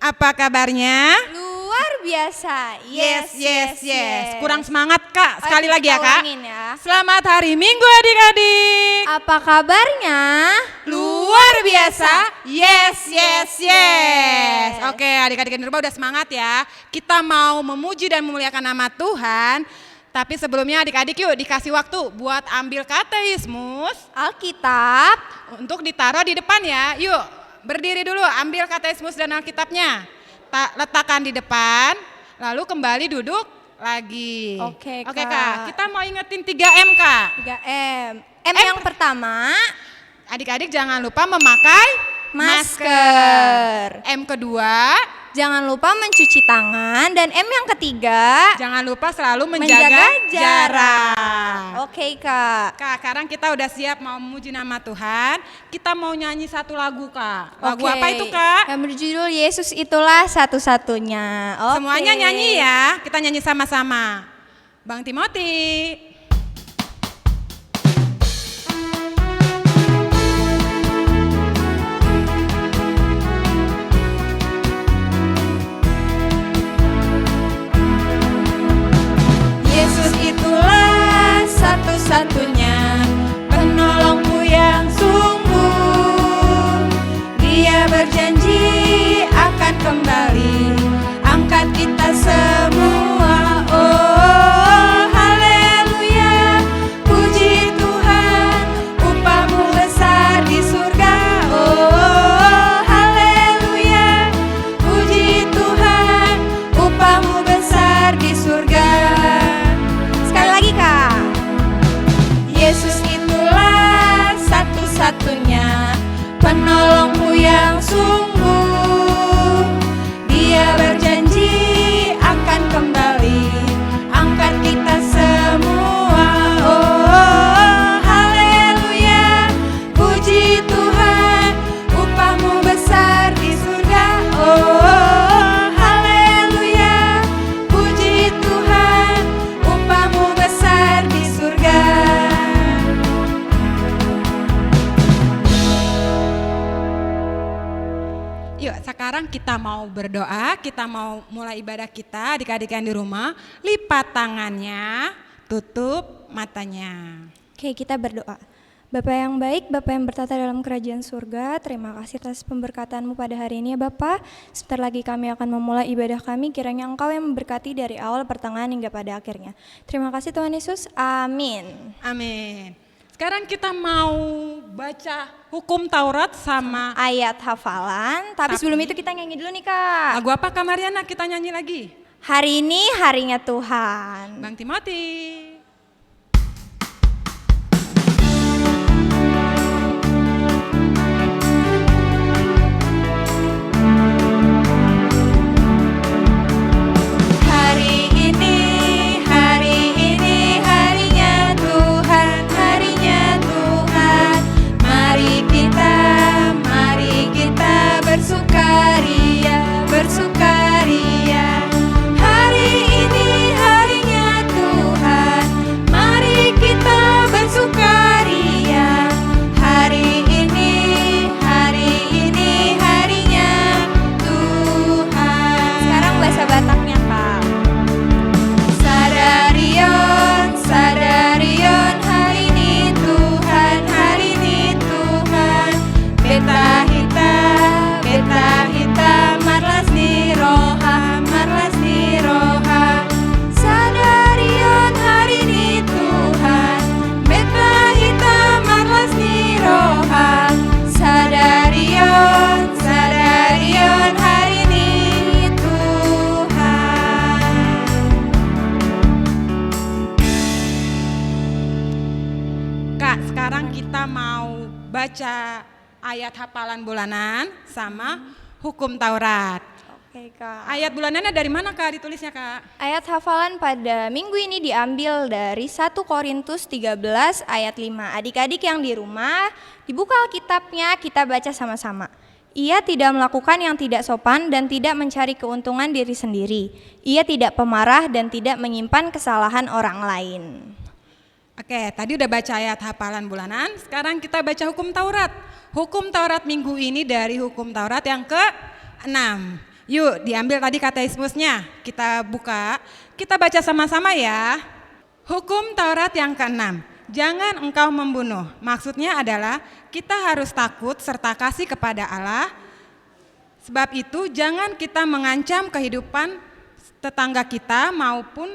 Apa kabarnya? Luar biasa. Yes. Kurang semangat Kak, sekali lagi ya Kak. Ya. Selamat hari Minggu adik-adik. Apa kabarnya? Luar biasa. Yes. Oke, adik-adik di rumah udah semangat ya. Kita mau memuji dan memuliakan nama Tuhan. Tapi sebelumnya adik-adik yuk dikasih waktu buat ambil katekismus Alkitab. untuk ditaruh di depan ya. Yuk, berdiri dulu, ambil katekismus dan Alkitabnya. Letakkan di depan, lalu kembali duduk lagi. Oke, Kak. Kita mau ingetin 3M Kak. 3M. M yang pertama, Adik-adik jangan lupa memakai masker. M kedua, Jangan lupa mencuci tangan. Dan M yang ketiga, jangan lupa selalu menjaga jarak. Oke Kak. Kak, sekarang kita udah siap mau memuji nama Tuhan. Kita mau nyanyi satu lagu Kak. Lagu Oke. apa itu Kak? Yang berjudul Yesus Itulah Satu-Satunya. Oke. Semuanya nyanyi ya. Kita nyanyi sama-sama. Bang Timothy. Yesus itulah satu-satunya penolongku yang sungguh. Dia berjanji akan kembali angkat kita semua. Oh haleluya, puji Tuhan, upahmu besar di surga. Oh haleluya, puji Tuhan, upahmu besar di surga. Sekali lagi Kak. Yesus itulah satu-satunya penolongku yang sungguh. Dia berjanji akan kembali angkat kita semua. Oh haleluya, puji Tuhan, upahmu besar di surga. Oh haleluya, puji Tuhan, upahmu besar di surga. Yuk sekarang kita mau berdoa, kita mau mulai ibadah kita. Adik-adik yang di rumah, lipat tangannya, tutup matanya. Oke, kita berdoa. Bapa yang baik, Bapa yang bertata dalam kerajaan surga, terima kasih atas pemberkatan-Mu pada hari ini ya Bapa. Sebentar lagi kami akan memulai ibadah kami, kiranya Engkau yang memberkati dari awal, pertengahan hingga pada akhirnya. Terima kasih Tuhan Yesus, amin. Amin. Sekarang kita mau baca hukum Taurat sama Ayat hafalan, tapi sebelum itu kita nyanyi dulu nih Kak. lagu apa Kak Mariana? Kita nyanyi lagi. Hari ini harinya Tuhan. Bang Timothy. Hari ini harinya Tuhan, harinya Tuhan. Mari kita bersukaria, bersukaria. Hari ini harinya Tuhan, mari kita bersukaria. Hari ini harinya Tuhan. Sekarang bahasa Bataknya Kak. Sadarion, sadarion, hari ini Tuhan, hari ini Tuhan. Beta hita, marlas ni roha, marlas ni roha. Sadarion, hari ini Tuhan. Beta hita, marlas ni roha. Sadarion, hari ini Tuhan. Kak, sekarang kita mau baca ayat hafalan bulanan sama hukum Taurat. Oke Kak. Ayat bulanannya dari mana Kak ditulisnya Kak? Ayat hafalan pada minggu ini diambil dari 1 Korintus 13 ayat 5. Adik-adik yang di rumah, dibuka Alkitabnya, kita baca sama-sama. Ia tidak melakukan yang tidak sopan dan tidak mencari keuntungan diri sendiri. Ia tidak pemarah dan tidak menyimpan kesalahan orang lain. Oke, tadi udah baca ayat hafalan bulanan, sekarang kita baca hukum Taurat. Hukum Taurat minggu ini dari hukum Taurat yang ke-6. Yuk, diambil tadi katekismusnya. Kita buka, kita baca sama-sama ya. Hukum Taurat yang keenam, jangan engkau membunuh. Maksudnya adalah kita harus takut serta kasih kepada Allah. Sebab itu jangan kita mengancam kehidupan tetangga kita maupun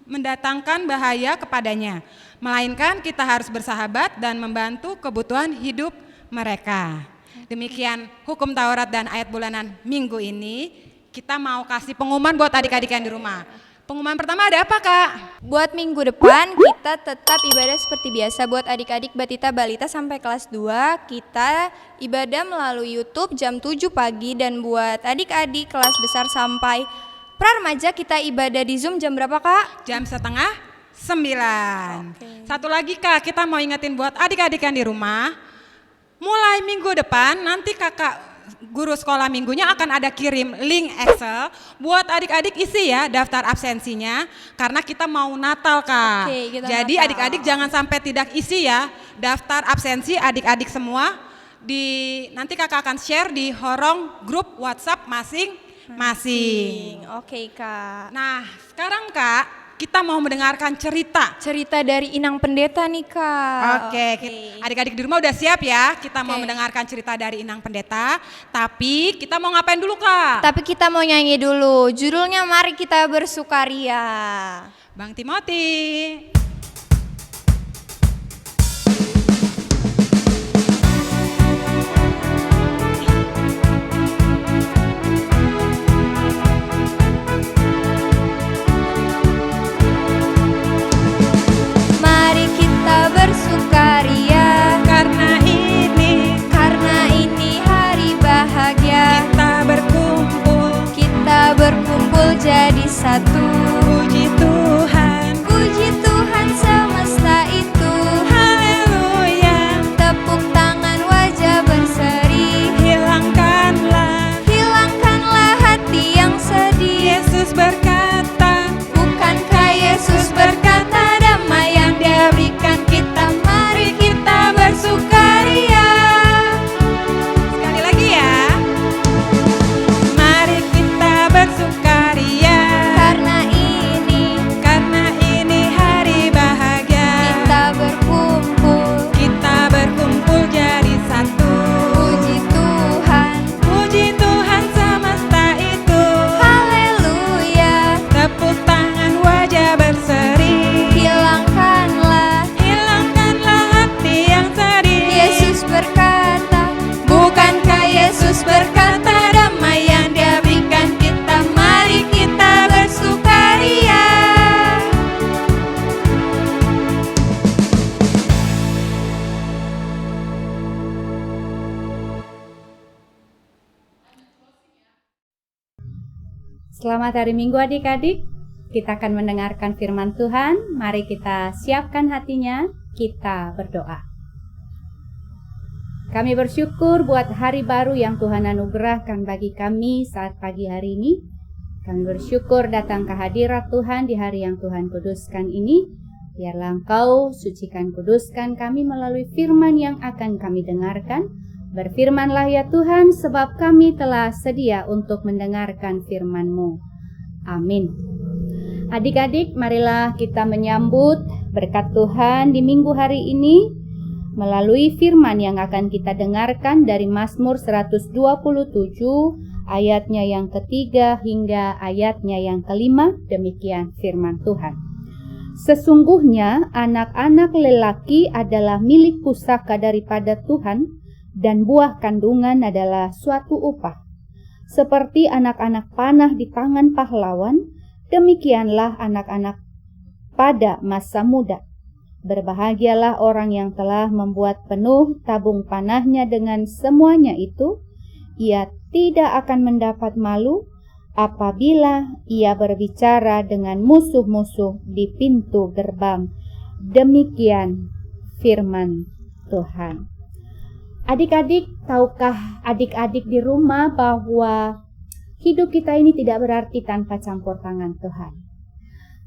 mendatangkan bahaya kepadanya. Melainkan kita harus bersahabat dan membantu kebutuhan hidup mereka. Demikian hukum Taurat dan ayat bulanan minggu ini. Kita mau kasih pengumuman buat adik-adik yang di rumah. Pengumuman pertama ada apa, Kak? Buat minggu depan kita tetap ibadah seperti biasa. Buat adik-adik batita balita sampai kelas 2 kita ibadah melalui YouTube jam 7 pagi. Dan buat adik-adik kelas besar sampai pra-remaja kita ibadah di Zoom jam berapa, Kak? Jam 8:30. Oke. Satu lagi, Kak, kita mau ingetin buat adik-adik yang di rumah. Mulai minggu depan nanti kakak guru sekolah minggunya akan ada kirim link Excel buat adik-adik isi ya daftar absensinya karena kita mau Natal, Kak. Oke, kita Jadi Natal. adik-adik jangan sampai tidak isi ya daftar absensi adik-adik semua. Nanti kakak akan share di horong grup WhatsApp masing-masing. Oke, Kak. Nah, sekarang Kak, kita mau mendengarkan cerita. Cerita dari Inang Pendeta nih, Kak. Oke, adik-adik di rumah udah siap ya? Kita mau Oke. mendengarkan cerita dari Inang Pendeta. Tapi kita mau ngapain dulu, Kak? Tapi kita mau nyanyi dulu. Judulnya Mari Kita Bersukaria. Bang Timothy. Mari kita bersukaria Karena ini hari bahagia. kita Berkumpul jadi satu. puji Tuhan. Puji Tuhan semesta itu. Haleluya. Tepuk tangan wajah berseri. Hilangkanlah hati yang sedih. Yesus berkata, Bukankah Yesus berkata damai yang Dia berikan kita? Mari kita bersukaria. sekali lagi ya. Mari kita bersukaria. Karena ini hari bahagia. kita berkumpul jadi satu. Puji Tuhan semesta itu. Haleluya. Tepuk tangan wajah berseri. Hilangkanlah hati yang sedih. Yesus berkata, bukankah Yesus berkata damai yang Dia berikan kita? Mari kita bersukaria. Selamat hari Minggu adik-adik. Kita akan mendengarkan firman Tuhan. Mari kita siapkan hatinya, kita berdoa. Kami bersyukur buat hari baru yang Tuhan anugerahkan bagi kami saat pagi hari ini. Kami bersyukur datang ke hadirat Tuhan di hari yang Tuhan kuduskan ini. Biarlah Engkau sucikan kuduskan kami melalui firman yang akan kami dengarkan. Berfirmanlah ya Tuhan, sebab kami telah sedia untuk mendengarkan firman-Mu. Amin. Adik-adik, marilah kita menyambut berkat Tuhan di minggu hari ini melalui firman yang akan kita dengarkan dari Mazmur 127 ayatnya yang ketiga hingga ayatnya yang kelima. Demikian firman Tuhan. Sesungguhnya anak-anak lelaki adalah milik pusaka daripada Tuhan, dan buah kandungan adalah suatu upah. Seperti anak-anak panah di tangan pahlawan, demikianlah anak-anak pada masa muda. Berbahagialah orang yang telah membuat penuh tabung panahnya dengan semuanya itu. Ia tidak akan mendapat malu apabila ia berbicara dengan musuh-musuh di pintu gerbang. Demikian firman Tuhan. Adik-adik, tahukah adik-adik di rumah bahwa hidup kita ini tidak berarti tanpa campur tangan Tuhan?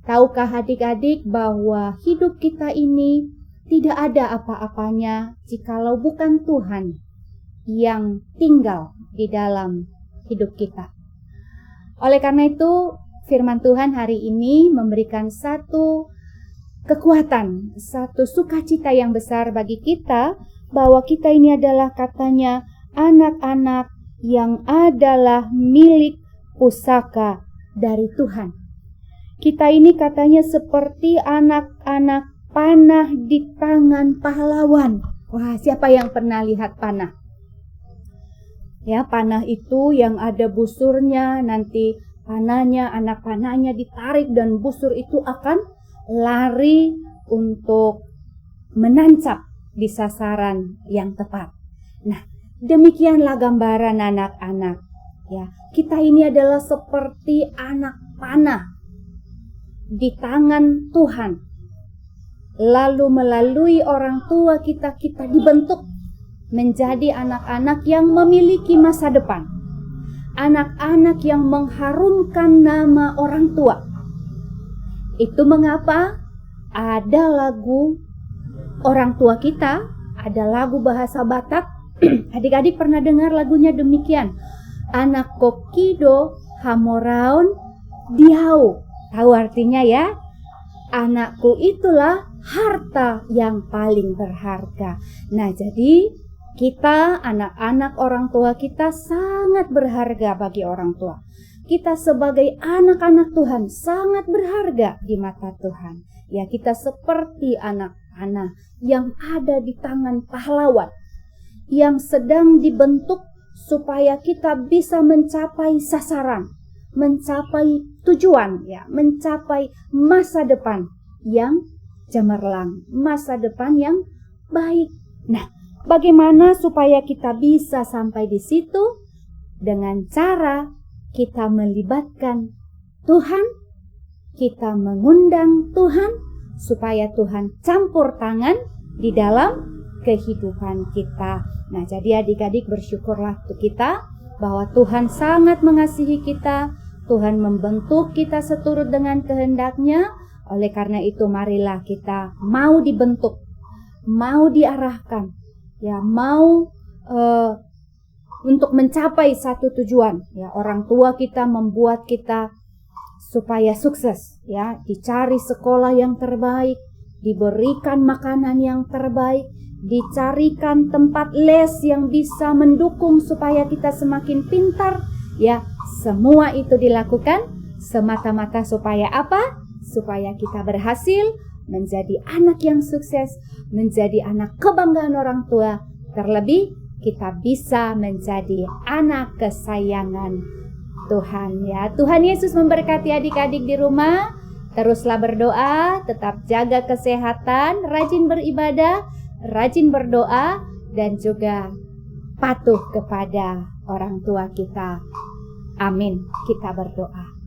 Tahukah adik-adik bahwa hidup kita ini tidak ada apa-apanya jikalau bukan Tuhan yang tinggal di dalam hidup kita? Oleh karena itu, firman Tuhan hari ini memberikan satu kekuatan, satu sukacita yang besar bagi kita, bahwa kita ini adalah katanya anak-anak yang adalah milik pusaka dari Tuhan. Kita ini katanya seperti anak-anak panah di tangan pahlawan. Wah, siapa yang pernah lihat panah? Ya, panah itu yang ada busurnya, nanti panahnya, anak panahnya ditarik dan busur itu akan lari untuk menancap di sasaran yang tepat. Nah, demikianlah gambaran anak-anak. Ya, kita ini adalah seperti anak panah di tangan Tuhan. Lalu melalui orang tua kita dibentuk menjadi anak-anak yang memiliki masa depan. Anak-anak yang mengharumkan nama orang tua. Itu mengapa ada lagu orang tua kita, ada lagu bahasa Batak. Adik-adik pernah dengar lagunya demikian. Anak kokido hamoraun diau. Tahu artinya ya? Anakku itulah harta yang paling berharga. Nah, jadi kita, anak-anak orang tua kita sangat berharga bagi orang tua. Kita sebagai anak-anak Tuhan sangat berharga di mata Tuhan. Ya, kita seperti anak-anak yang ada di tangan pahlawan, yang sedang dibentuk supaya kita bisa mencapai sasaran, mencapai tujuan, ya, mencapai masa depan yang cemerlang, masa depan yang baik. Nah, bagaimana supaya kita bisa sampai di situ? Dengan cara kita melibatkan Tuhan, kita mengundang Tuhan supaya Tuhan campur tangan di dalam kehidupan kita. Nah, jadi adik-adik bersyukurlah untuk kita bahwa Tuhan sangat mengasihi kita, Tuhan membentuk kita seturut dengan kehendak-Nya. Oleh karena itu marilah kita mau dibentuk, mau diarahkan, ya, mau untuk mencapai satu tujuan. Ya, orang tua kita membuat kita supaya sukses, ya, dicari sekolah yang terbaik, diberikan makanan yang terbaik, dicarikan tempat les yang bisa mendukung supaya kita semakin pintar, ya, semua itu dilakukan semata-mata supaya apa? Supaya kita berhasil menjadi anak yang sukses, menjadi anak kebanggaan orang tua, terlebih kita bisa menjadi anak kesayangan Tuhan, ya. Tuhan Yesus memberkati adik-adik di rumah. Teruslah berdoa, tetap jaga kesehatan, rajin beribadah, rajin berdoa, dan juga patuh kepada orang tua kita. Amin. Kita berdoa.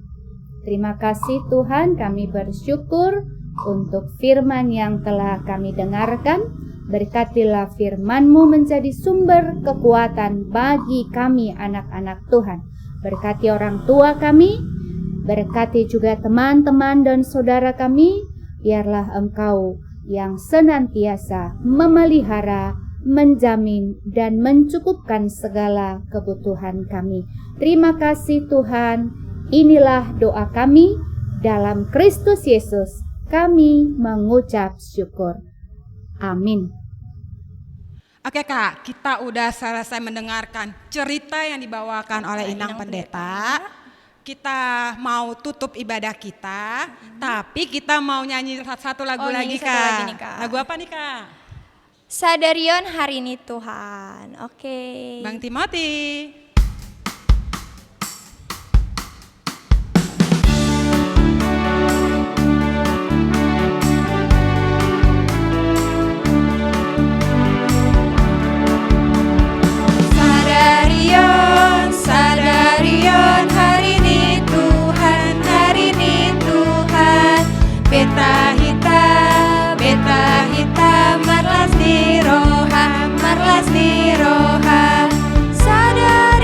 Terima kasih Tuhan, kami bersyukur untuk firman yang telah kami dengarkan. Berkatilah firman-Mu menjadi sumber kekuatan bagi kami anak-anak Tuhan. Berkati orang tua kami, berkati juga teman-teman dan saudara kami. Biarlah Engkau yang senantiasa memelihara, menjamin, dan mencukupkan segala kebutuhan kami. Terima kasih Tuhan. Inilah doa kami dalam Kristus Yesus. Kami mengucap syukur. Amin. Oke Kak, kita udah selesai mendengarkan cerita yang dibawakan oleh Inang Pendeta. Kita mau tutup ibadah kita, tapi kita mau nyanyi satu lagu lagi satu Kak. lagi nih, Kak. Lagu apa nih Kak? Sadarion hari ini Tuhan. Oke. Bang Timothy. Sadarion hari ini Tuhan, hari ini Tuhan. Beta hita marlas ni roha, marlas ni roha. Sadarion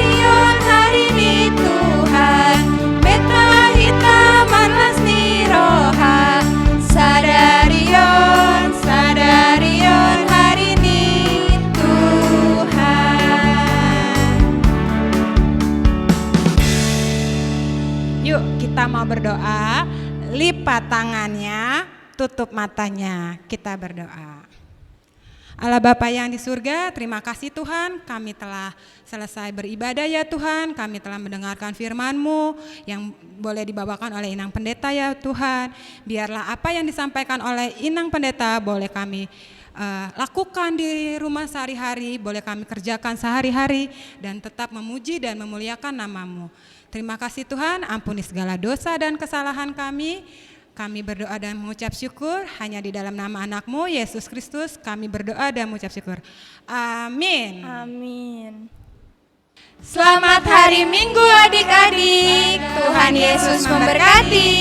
lipat tangannya, tutup matanya. Kita berdoa. Allah Bapa yang di surga, terima kasih Tuhan, kami telah selesai beribadah ya Tuhan, kami telah mendengarkan firman-Mu yang boleh dibawakan oleh Inang Pendeta ya Tuhan. Biarlah apa yang disampaikan oleh Inang Pendeta boleh kami lakukan di rumah sehari-hari, boleh kami kerjakan sehari-hari dan tetap memuji dan memuliakan nama-Mu. Terima kasih Tuhan, ampuni segala dosa dan kesalahan kami. Kami berdoa dan mengucap syukur hanya di dalam nama anak-Mu, Yesus Kristus, kami berdoa dan mengucap syukur. Amin. Amin. Selamat Hari Minggu adik-adik. Tuhan Yesus memberkati.